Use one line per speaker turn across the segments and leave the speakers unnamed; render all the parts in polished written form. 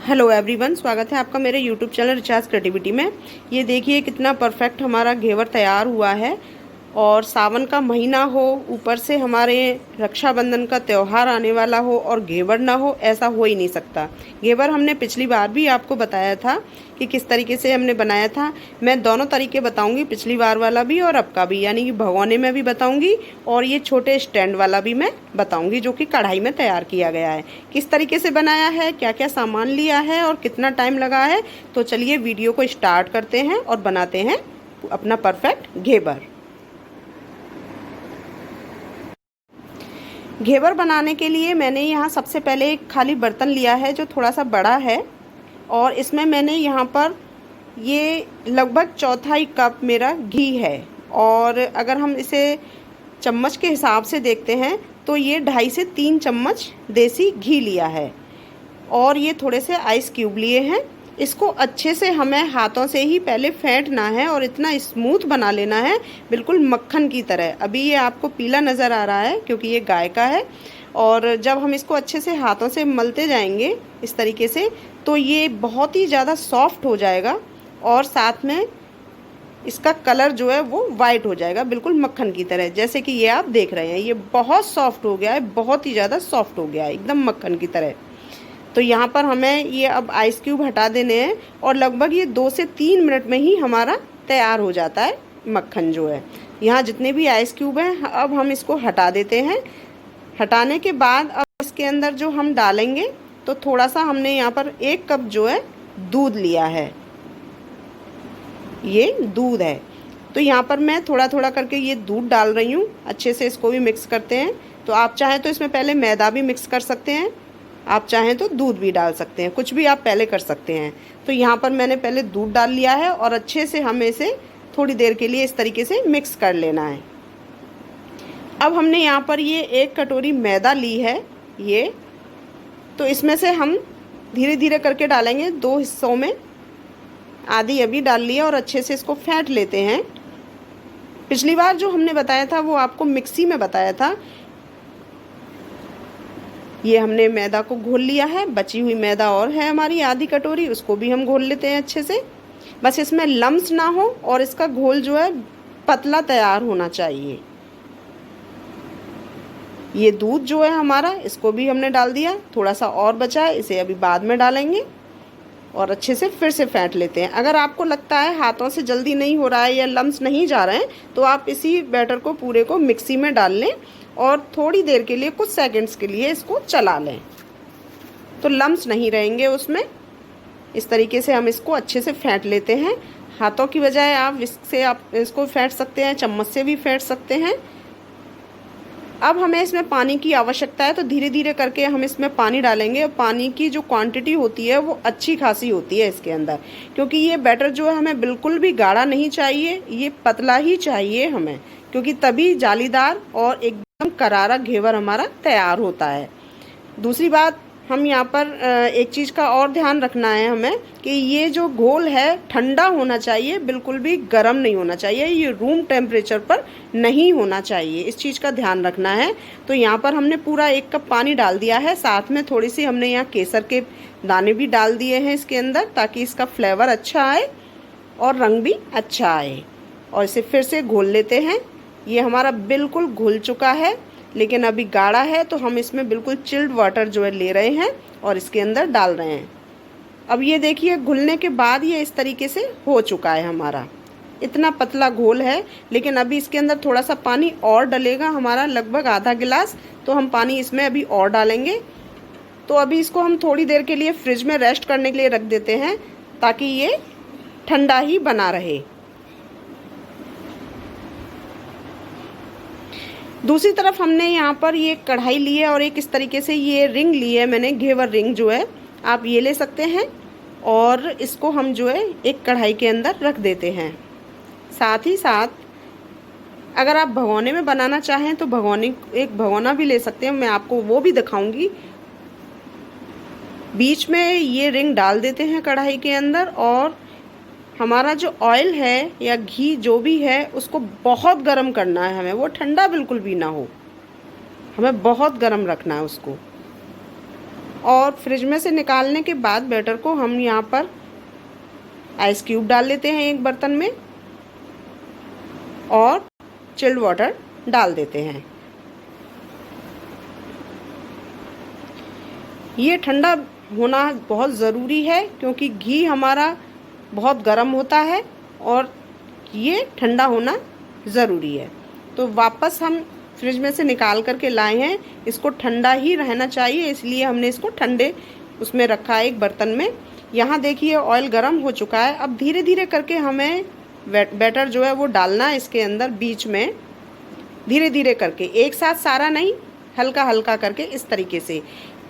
Hello everyone, स्वागत है आपका मेरे यूट्यूब चैनल रिचार्ज क्रिएटिविटी में। ये देखिए कितना परफेक्ट हमारा घेवर तैयार हुआ है। और सावन का महीना हो, ऊपर से हमारे रक्षाबंधन का त्यौहार आने वाला हो और घेवर ना हो, ऐसा हो ही नहीं सकता। घेवर हमने पिछली बार भी आपको बताया था कि किस तरीके से हमने बनाया था। मैं दोनों तरीके बताऊंगी, पिछली बार वाला भी और अब का भी, यानी कि भगोने में भी बताऊंगी और ये छोटे स्टैंड वाला भी मैं बताऊंगी जो कि कढ़ाई में तैयार किया गया है। किस तरीके से बनाया है, क्या क्या सामान लिया है और कितना टाइम लगा है। तो चलिए वीडियो को स्टार्ट करते हैं और बनाते हैं अपना परफेक्ट घेवर। घेवर बनाने के लिए मैंने यहाँ सबसे पहले एक खाली बर्तन लिया है जो थोड़ा सा बड़ा है, और इसमें मैंने यहाँ पर ये लगभग चौथाई कप मेरा घी है। और अगर हम इसे चम्मच के हिसाब से देखते हैं तो ये 2.5 से 3 चम्मच देसी घी लिया है। और ये थोड़े से आइस क्यूब लिए हैं। इसको अच्छे से हमें हाथों से ही पहले फेंटना है और इतना स्मूथ बना लेना है, बिल्कुल मक्खन की तरह। अभी ये आपको पीला नज़र आ रहा है क्योंकि ये गाय का है। और जब हम इसको अच्छे से हाथों से मलते जाएंगे इस तरीके से, तो ये बहुत ही ज़्यादा सॉफ्ट हो जाएगा और साथ में इसका कलर जो है वो वाइट हो जाएगा, बिल्कुल मक्खन की तरह। जैसे कि ये आप देख रहे हैं, ये बहुत सॉफ्ट हो गया है, बहुत ही ज़्यादा सॉफ्ट हो गया है, एकदम मक्खन की तरह। तो यहाँ पर हमें ये अब आइस क्यूब हटा देने हैं और लगभग ये 2 से 3 मिनट में ही हमारा तैयार हो जाता है मक्खन जो है। यहाँ जितने भी आइस क्यूब हैं अब हम इसको हटा देते हैं। हटाने के बाद अब इसके अंदर जो हम डालेंगे, तो थोड़ा सा हमने यहाँ पर 1 कप जो है दूध लिया है। ये दूध है, तो यहाँ पर मैं थोड़ा थोड़ा करके ये दूध डाल रही हूँ। अच्छे से इसको भी मिक्स करते हैं। तो आप चाहें तो इसमें पहले मैदा भी मिक्स कर सकते हैं, आप चाहें तो दूध भी डाल सकते हैं, कुछ भी आप पहले कर सकते हैं। तो यहाँ पर मैंने पहले दूध डाल लिया है और अच्छे से हमें इसे थोड़ी देर के लिए इस तरीके से मिक्स कर लेना है। अब हमने यहाँ पर ये 1 कटोरी मैदा ली है ये, तो इसमें से हम धीरे धीरे करके डालेंगे 2 हिस्सों में। आधी अभी डाल लिया और अच्छे से इसको फेंट लेते हैं। पिछली बार जो हमने बताया था वो आपको मिक्सी में बताया था। ये हमने मैदा को घोल लिया है, बची हुई मैदा और है हमारी आधी कटोरी, उसको भी हम घोल लेते हैं अच्छे से। बस इसमें लम्स ना हो और इसका घोल जो है पतला तैयार होना चाहिए। ये दूध जो है हमारा, इसको भी हमने डाल दिया। थोड़ा सा और बचा है, इसे अभी बाद में डालेंगे और अच्छे से फिर से फेंट लेते हैं। अगर आपको लगता है हाथों से जल्दी नहीं हो रहा है या लम्स नहीं जा रहे हैं, तो आप इसी बैटर को पूरे को मिक्सी में डाल लें और थोड़ी देर के लिए, कुछ सेकंड्स के लिए इसको चला लें, तो लम्स नहीं रहेंगे उसमें। इस तरीके से हम इसको अच्छे से फेंट लेते हैं। हाथों की बजाय आप इससे आप इसको फेंट सकते हैं, चम्मच से भी फेंट सकते हैं। अब हमें इसमें पानी की आवश्यकता है, तो धीरे धीरे करके हम इसमें पानी डालेंगे। पानी की जो क्वांटिटी होती है वो अच्छी खासी होती है इसके अंदर, क्योंकि ये बैटर जो है हमें बिल्कुल भी गाढ़ा नहीं चाहिए, ये पतला ही चाहिए हमें, क्योंकि तभी जालीदार और एकदम करारा घेवर हमारा तैयार होता है। दूसरी बात, हम यहाँ पर एक चीज़ का और ध्यान रखना है हमें कि ये जो घोल है ठंडा होना चाहिए, बिल्कुल भी गर्म नहीं होना चाहिए। ये रूम टेम्परेचर पर नहीं होना चाहिए, इस चीज़ का ध्यान रखना है। तो यहाँ पर हमने पूरा 1 कप पानी डाल दिया है, साथ में थोड़ी सी हमने यहाँ केसर के दाने भी डाल दिए हैं इसके अंदर, ताकि इसका फ्लेवर अच्छा आए और रंग भी अच्छा आए। और इसे फिर से घोल लेते हैं। ये हमारा बिल्कुल घुल चुका है, लेकिन अभी गाढ़ा है, तो हम इसमें बिल्कुल चिल्ड वाटर जो है ले रहे हैं और इसके अंदर डाल रहे हैं। अब ये देखिए घुलने के बाद ये इस तरीके से हो चुका है हमारा। इतना पतला घोल है, लेकिन अभी इसके अंदर थोड़ा सा पानी और डलेगा हमारा, लगभग आधा गिलास। तो हम पानी इसमें अभी और डालेंगे। तो अभी इसको हम थोड़ी देर के लिए फ्रिज में रेस्ट करने के लिए रख देते हैं, ताकि ये ठंडा ही बना रहे। दूसरी तरफ हमने यहाँ पर ये कढ़ाई ली है और एक इस तरीके से ये रिंग ली है मैंने, घेवर रिंग जो है, आप ये ले सकते हैं। और इसको हम जो है एक कढ़ाई के अंदर रख देते हैं। साथ ही साथ अगर आप भगोने में बनाना चाहें तो एक भगोना भी ले सकते हैं, मैं आपको वो भी दिखाऊंगी। बीच में ये रिंग डाल देते हैं कढ़ाई के अंदर, और हमारा जो ऑयल है या घी जो भी है उसको बहुत गर्म करना है हमें, वो ठंडा बिल्कुल भी ना हो, हमें बहुत गर्म रखना है उसको। और फ्रिज में से निकालने के बाद बैटर को हम यहाँ पर आइस क्यूब डाल लेते हैं एक बर्तन में और चिल्ड वाटर डाल देते हैं। ये ठंडा होना बहुत ज़रूरी है क्योंकि घी हमारा बहुत गर्म होता है और ये ठंडा होना ज़रूरी है। तो वापस हम फ्रिज में से निकाल करके लाए हैं, इसको ठंडा ही रहना चाहिए, इसलिए हमने इसको ठंडे उसमें रखा है एक बर्तन में। यहाँ देखिए ऑयल गर्म हो चुका है। अब धीरे धीरे करके हमें बैटर जो है वो डालना है इसके अंदर, बीच में धीरे धीरे करके, एक साथ सारा नहीं, हल्का हल्का करके इस तरीके से।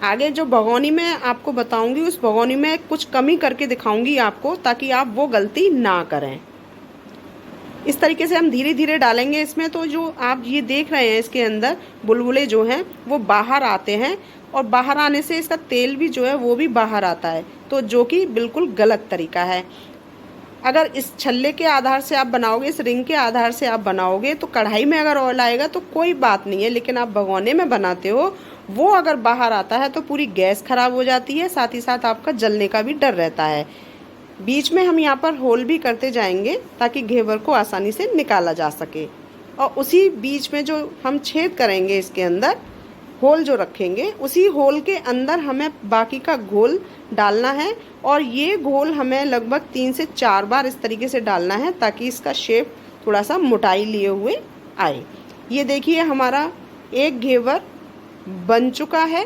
आगे जो भगोनी में आपको बताऊंगी उस भगोनी में कुछ कमी करके दिखाऊंगी आपको, ताकि आप वो गलती ना करें। इस तरीके से हम धीरे धीरे डालेंगे इसमें। तो जो आप ये देख रहे हैं इसके अंदर बुलबुले जो हैं वो बाहर आते हैं और बाहर आने से इसका तेल भी जो है वो भी बाहर आता है, तो जो कि बिल्कुल गलत तरीका है। अगर इस छल्ले के आधार से आप बनाओगे, इस रिंग के आधार से आप बनाओगे, तो कढ़ाई में अगर ऑयल आएगा तो कोई बात नहीं है, लेकिन आप भगोने में बनाते हो, वो अगर बाहर आता है तो पूरी गैस खराब हो जाती है, साथ ही साथ आपका जलने का भी डर रहता है। बीच में हम यहाँ पर होल भी करते जाएंगे ताकि घेवर को आसानी से निकाला जा सके। और उसी बीच में जो हम छेद करेंगे इसके अंदर होल जो रखेंगे, उसी होल के अंदर हमें बाकी का घोल डालना है। और ये घोल हमें लगभग 3 से 4 बार इस तरीके से डालना है ताकि इसका शेप थोड़ा सा मोटाई लिए हुए आए। ये देखिए हमारा एक घेवर बन चुका है।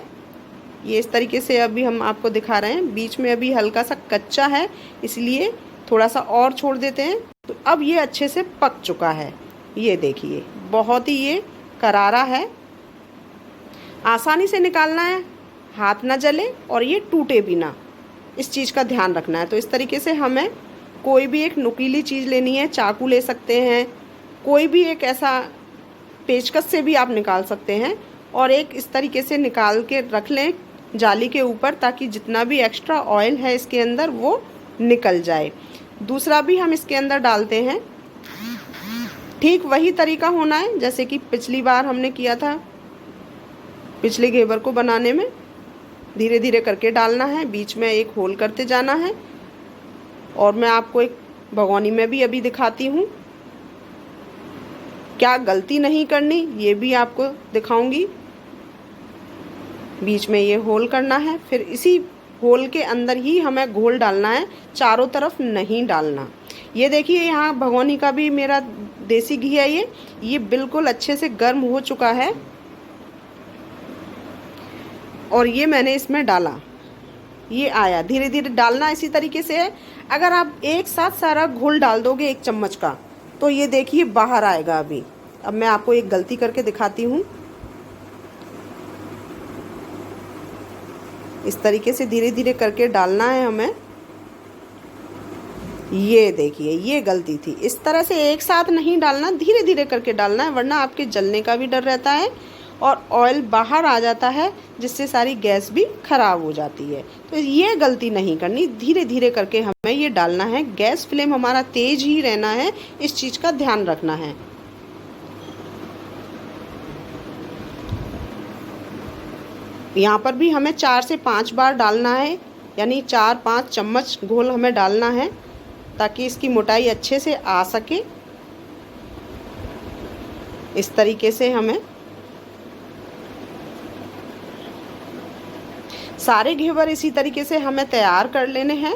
ये इस तरीके से अभी हम आपको दिखा रहे हैं, बीच में अभी हल्का सा कच्चा है, इसलिए थोड़ा सा और छोड़ देते हैं। तो अब ये अच्छे से पक चुका है। ये देखिए बहुत ही ये करारा है, आसानी से निकालना है, हाथ ना जले और ये टूटे भी ना, इस चीज़ का ध्यान रखना है। तो इस तरीके से हमें कोई भी एक नुकीली चीज़ लेनी है, चाकू ले सकते हैं, कोई भी एक ऐसा पेचकस से भी आप निकाल सकते हैं, और एक इस तरीके से निकाल के रख लें जाली के ऊपर, ताकि जितना भी एक्स्ट्रा ऑयल है इसके अंदर वो निकल जाए। दूसरा भी हम इसके अंदर डालते हैं, ठीक वही तरीका होना है जैसे कि पिछली बार हमने किया था। पिछले घेवर को बनाने में धीरे धीरे करके डालना है, बीच में एक होल करते जाना है। और मैं आपको एक भगोनी में भी अभी दिखाती हूँ, क्या गलती नहीं करनी ये भी आपको दिखाऊंगी। बीच में ये होल करना है, फिर इसी होल के अंदर ही हमें घोल डालना है, चारों तरफ नहीं डालना। ये देखिए यहाँ भगोनी का भी मेरा देसी घी है, ये बिल्कुल अच्छे से गर्म हो चुका है और ये मैंने इसमें डाला, ये आया। धीरे धीरे डालना इसी तरीके से है। अगर आप एक साथ सारा घोल डाल दोगे 1 चम्मच का, तो ये देखिए बाहर आएगा। अभी अब मैं आपको एक गलती करके दिखाती हूँ। इस तरीके से धीरे धीरे करके डालना है हमें। ये देखिए ये गलती थी, इस तरह से एक साथ नहीं डालना, धीरे धीरे करके डालना है, वरना आपके जलने का भी डर रहता है और ऑयल बाहर आ जाता है, जिससे सारी गैस भी खराब हो जाती है। तो ये गलती नहीं करनी, धीरे धीरे करके हमें ये डालना है। गैस फ्लेम हमारा तेज ही रहना है, इस चीज़ का ध्यान रखना है। यहाँ पर भी हमें 4 से 5 बार डालना है, यानी 4-5 चम्मच घोल हमें डालना है, ताकि इसकी मोटाई अच्छे से आ सके। इस तरीके से हमें सारे घेवर इसी तरीके से हमें तैयार कर लेने हैं।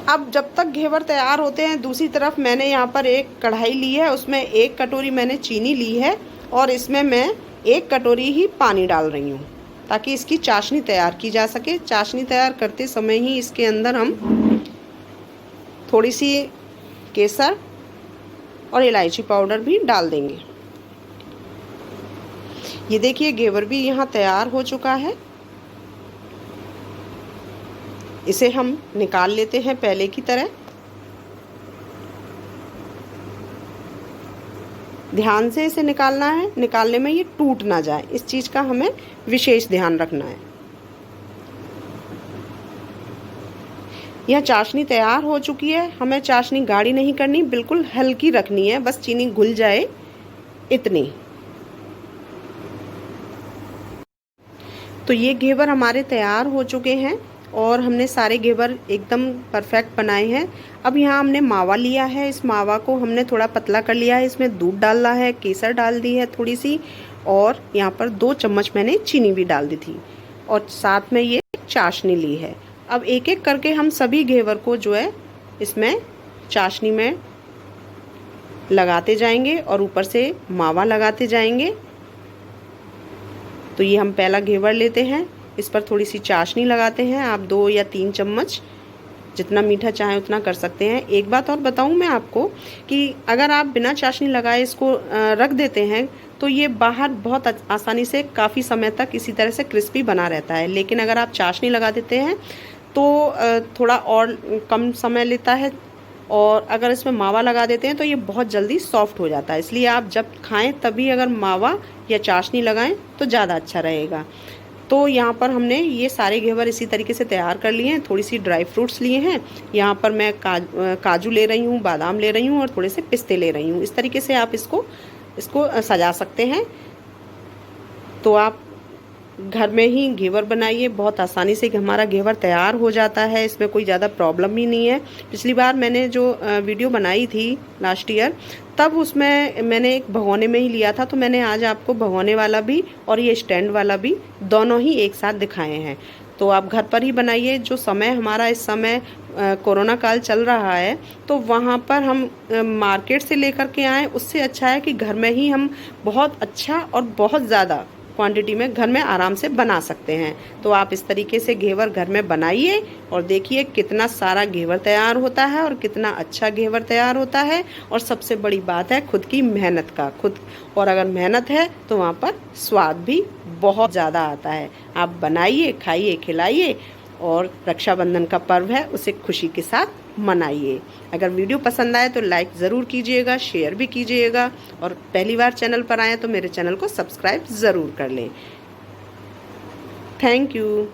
अब जब तक घेवर तैयार होते हैं, दूसरी तरफ मैंने यहाँ पर एक कढ़ाई ली है, उसमें 1 कटोरी मैंने चीनी ली है और इसमें मैं 1 कटोरी ही पानी डाल रही हूँ, ताकि इसकी चाशनी तैयार की जा सके। चाशनी तैयार करते समय ही इसके अंदर हम थोड़ी सी केसर और इलायची पाउडर भी डाल देंगे। ये देखिए घेवर भी यहाँ तैयार हो चुका है। इसे हम निकाल लेते हैं पहले की तरह। ध्यान से इसे निकालना है, निकालने में ये टूट ना जाए, इस चीज़ का हमें विशेष ध्यान रखना है। यह चाशनी तैयार हो चुकी है। हमें चाशनी गाढ़ी नहीं करनी, बिल्कुल हल्की रखनी है, बस चीनी घुल जाए इतनी। तो ये घेवर हमारे तैयार हो चुके हैं और हमने सारे घेवर एकदम परफेक्ट बनाए हैं। अब यहाँ हमने मावा लिया है, इस मावा को हमने थोड़ा पतला कर लिया है, इसमें दूध डाला है, केसर डाल दी है थोड़ी सी, और यहाँ पर 2 चम्मच मैंने चीनी भी डाल दी थी, और साथ में ये चाशनी ली है। अब एक एक करके हम सभी घेवर को जो है इसमें चाशनी में लगाते जाएंगे और ऊपर से मावा लगाते जाएंगे। तो ये हम पहला घेवर लेते हैं, इस पर थोड़ी सी चाशनी लगाते हैं। आप 2 या 3 चम्मच, जितना मीठा चाहें उतना कर सकते हैं। एक बात और बताऊं मैं आपको कि अगर आप बिना चाशनी लगाए इसको रख देते हैं तो ये बाहर बहुत आसानी से काफ़ी समय तक इसी तरह से क्रिस्पी बना रहता है, लेकिन अगर आप चाशनी लगा देते हैं तो थोड़ा और कम समय लेता है, और अगर इसमें मावा लगा देते हैं तो ये बहुत जल्दी सॉफ्ट हो जाता है। इसलिए आप जब खाएं तभी अगर मावा या चाशनी लगाएं तो ज़्यादा अच्छा रहेगा। तो यहाँ पर हमने ये सारे घेवर इसी तरीके से तैयार कर लिए हैं। थोड़ी सी ड्राई फ्रूट्स लिए हैं, यहाँ पर मैं काजू ले रही हूँ, बादाम ले रही हूँ और थोड़े से पिस्ते ले रही हूँ। इस तरीके से आप इसको सजा सकते हैं। तो आप घर में ही घेवर बनाइए, बहुत आसानी से हमारा घेवर तैयार हो जाता है, इसमें कोई ज़्यादा प्रॉब्लम ही नहीं है। पिछली बार मैंने जो वीडियो बनाई थी लास्ट ईयर, तब उसमें मैंने एक भगोने में ही लिया था, तो मैंने आज आपको भगोने वाला भी और ये स्टैंड वाला भी दोनों ही एक साथ दिखाए हैं। तो आप घर पर ही बनाइए। जो समय हमारा इस समय कोरोना काल चल रहा है, तो वहाँ पर हम मार्केट से लेकर के आएँ, उससे अच्छा है कि घर में ही हम बहुत अच्छा और बहुत ज़्यादा क्वांटिटी में घर में आराम से बना सकते हैं। तो आप इस तरीके से घेवर घर में बनाइए और देखिए कितना सारा घेवर तैयार होता है और कितना अच्छा घेवर तैयार होता है। और सबसे बड़ी बात है खुद की मेहनत का, और अगर मेहनत है तो वहाँ पर स्वाद भी बहुत ज़्यादा आता है। आप बनाइए, खाइए, खिलाइए, और रक्षाबंधन का पर्व है उसे खुशी के साथ मनाइए। अगर वीडियो पसंद आए तो लाइक ज़रूर कीजिएगा, शेयर भी कीजिएगा, और पहली बार चैनल पर आए तो मेरे चैनल को सब्सक्राइब ज़रूर कर लें। Thank you.